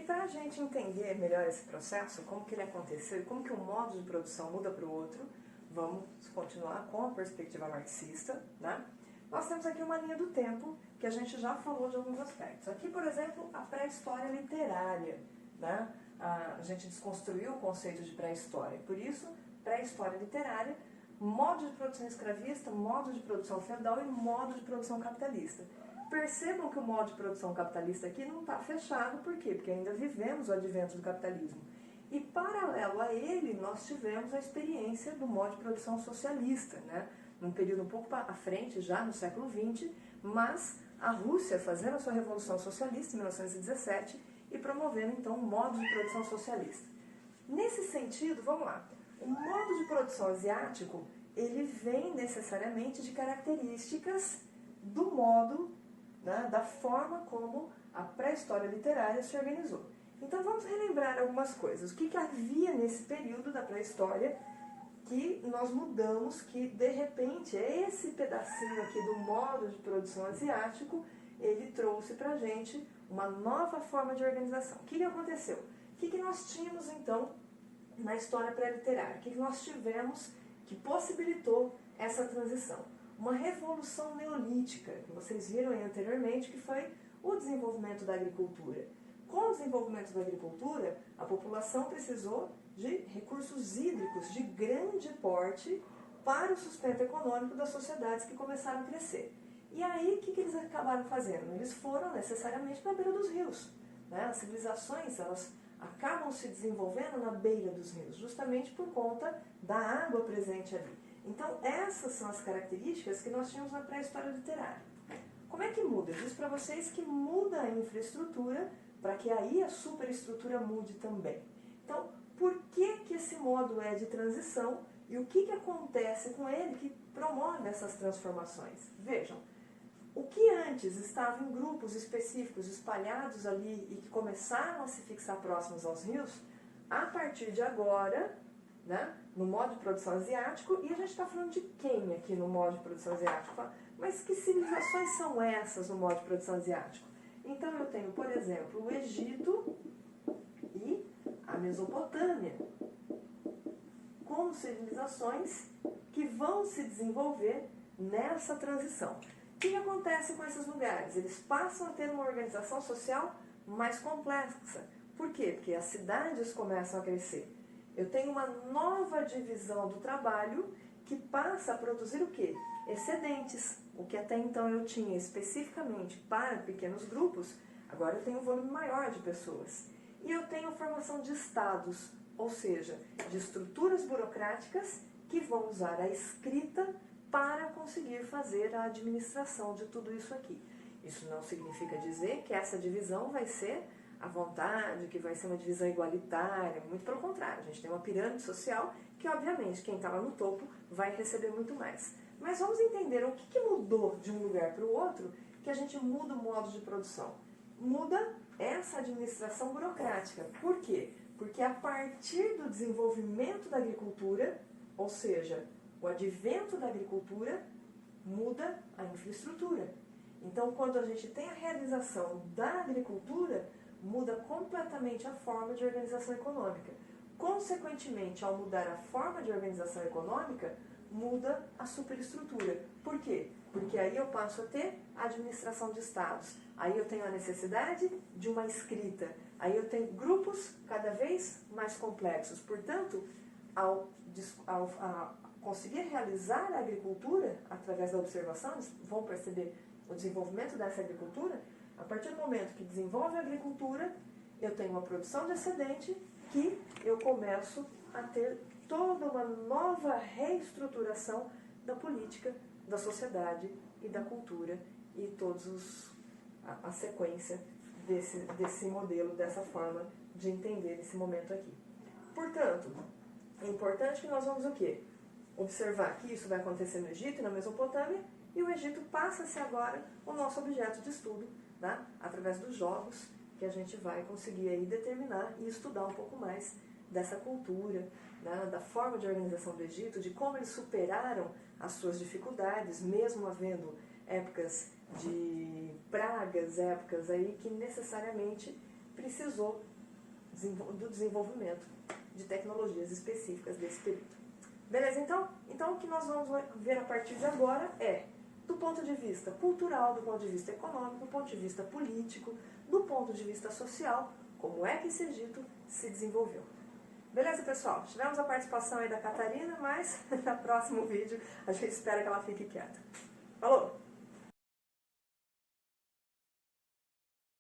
para a gente entender melhor esse processo, como que ele aconteceu e como que o modo de produção muda para o outro, vamos continuar com a perspectiva marxista, né? Nós temos aqui uma linha do tempo que a gente já falou de alguns aspectos. Aqui, por exemplo, a pré-história literária, né? A gente desconstruiu o conceito de pré-história. Por isso, pré-história literária, modo de produção escravista, modo de produção feudal e modo de produção capitalista. Percebam que o modo de produção capitalista aqui não está fechado, por quê? Porque ainda vivemos o advento do capitalismo. E paralelo a ele, nós tivemos a experiência do modo de produção socialista, né? Num período um pouco à frente, já no século XX, mas a Rússia fazendo a sua revolução socialista em 1917 e promovendo então um modo de produção socialista. Nesse sentido, vamos lá, o modo de produção asiático, ele vem necessariamente de características do modo, né, da forma como a pré-história literária se organizou. Então vamos relembrar algumas coisas. O que havia nesse período da pré-história que nós mudamos, que de repente esse pedacinho aqui do modo de produção asiático, ele trouxe pra gente uma nova forma de organização. O que aconteceu? O que nós tínhamos então na história pré-literária? O que nós tivemos que possibilitou essa transição? Uma revolução neolítica, que vocês viram aí anteriormente, que foi o desenvolvimento da agricultura. Com o desenvolvimento da agricultura, a população precisou de recursos hídricos de grande porte para o sustento econômico das sociedades que começaram a crescer. E aí, o que eles acabaram fazendo? Eles foram necessariamente para a beira dos rios, né? As civilizações, elas acabam se desenvolvendo na beira dos rios, justamente por conta da água presente ali. Então, essas são as características que nós tínhamos na pré-história literária. Como é que muda? Eu disse para vocês que muda a infraestrutura para que aí a superestrutura mude também. Então, por que esse modo é de transição e o que acontece com ele que promove essas transformações? Vejam, o que antes estava em grupos específicos espalhados ali e que começaram a se fixar próximos aos rios, a partir de agora, né, no modo de produção asiático, e a gente está falando de quem aqui no modo de produção asiático? Mas que civilizações são essas no modo de produção asiático? Então eu tenho, por exemplo, o Egito e a Mesopotâmia, como civilizações que vão se desenvolver nessa transição. O que acontece com esses lugares? Eles passam a ter uma organização social mais complexa. Por quê? Porque as cidades começam a crescer. Eu tenho uma nova divisão do trabalho que passa a produzir o quê? Excedentes. O que até então eu tinha especificamente para pequenos grupos, agora eu tenho um volume maior de pessoas. E eu tenho formação de estados, ou seja, de estruturas burocráticas que vão usar a escrita para conseguir fazer a administração de tudo isso aqui. Isso não significa dizer que essa divisão vai ser à vontade, que vai ser uma divisão igualitária, muito pelo contrário. A gente tem uma pirâmide social que, obviamente, quem está lá no topo vai receber muito mais. Mas vamos entender o que mudou de um lugar para o outro, que a gente muda o modo de produção. Muda essa administração burocrática. Por quê? Porque a partir do desenvolvimento da agricultura, ou seja, o advento da agricultura, muda a infraestrutura. Então, quando a gente tem a realização da agricultura, muda completamente a forma de organização econômica. Consequentemente, ao mudar a forma de organização econômica, muda a superestrutura. Por quê? Porque aí eu passo a ter a administração de estados. Aí eu tenho a necessidade de uma escrita. Aí eu tenho grupos cada vez mais complexos. Portanto, ao conseguir realizar a agricultura através da observação, eles vão perceber o desenvolvimento dessa agricultura. A partir do momento que desenvolve a agricultura, eu tenho uma produção de excedente que eu começo a ter toda uma nova reestruturação da política, da sociedade e da cultura e todos a sequência desse modelo, dessa forma de entender esse momento aqui. Portanto, é importante que nós vamos o quê? Observar que isso vai acontecer no Egito e na Mesopotâmia, e o Egito passa a ser agora o nosso objeto de estudo, né? Através dos jogos que a gente vai conseguir aí determinar e estudar um pouco mais dessa cultura, né? Da forma de organização do Egito, de como eles superaram as suas dificuldades, mesmo havendo épocas de pragas, épocas aí que necessariamente precisou do desenvolvimento de tecnologias específicas desse período. Beleza, então? Então, o que nós vamos ver a partir de agora é, do ponto de vista cultural, do ponto de vista econômico, do ponto de vista político, do ponto de vista social, como é que esse Egito se desenvolveu. Beleza, pessoal? Tivemos a participação aí da Catarina, mas no próximo vídeo a gente espera que ela fique quieta. Falou!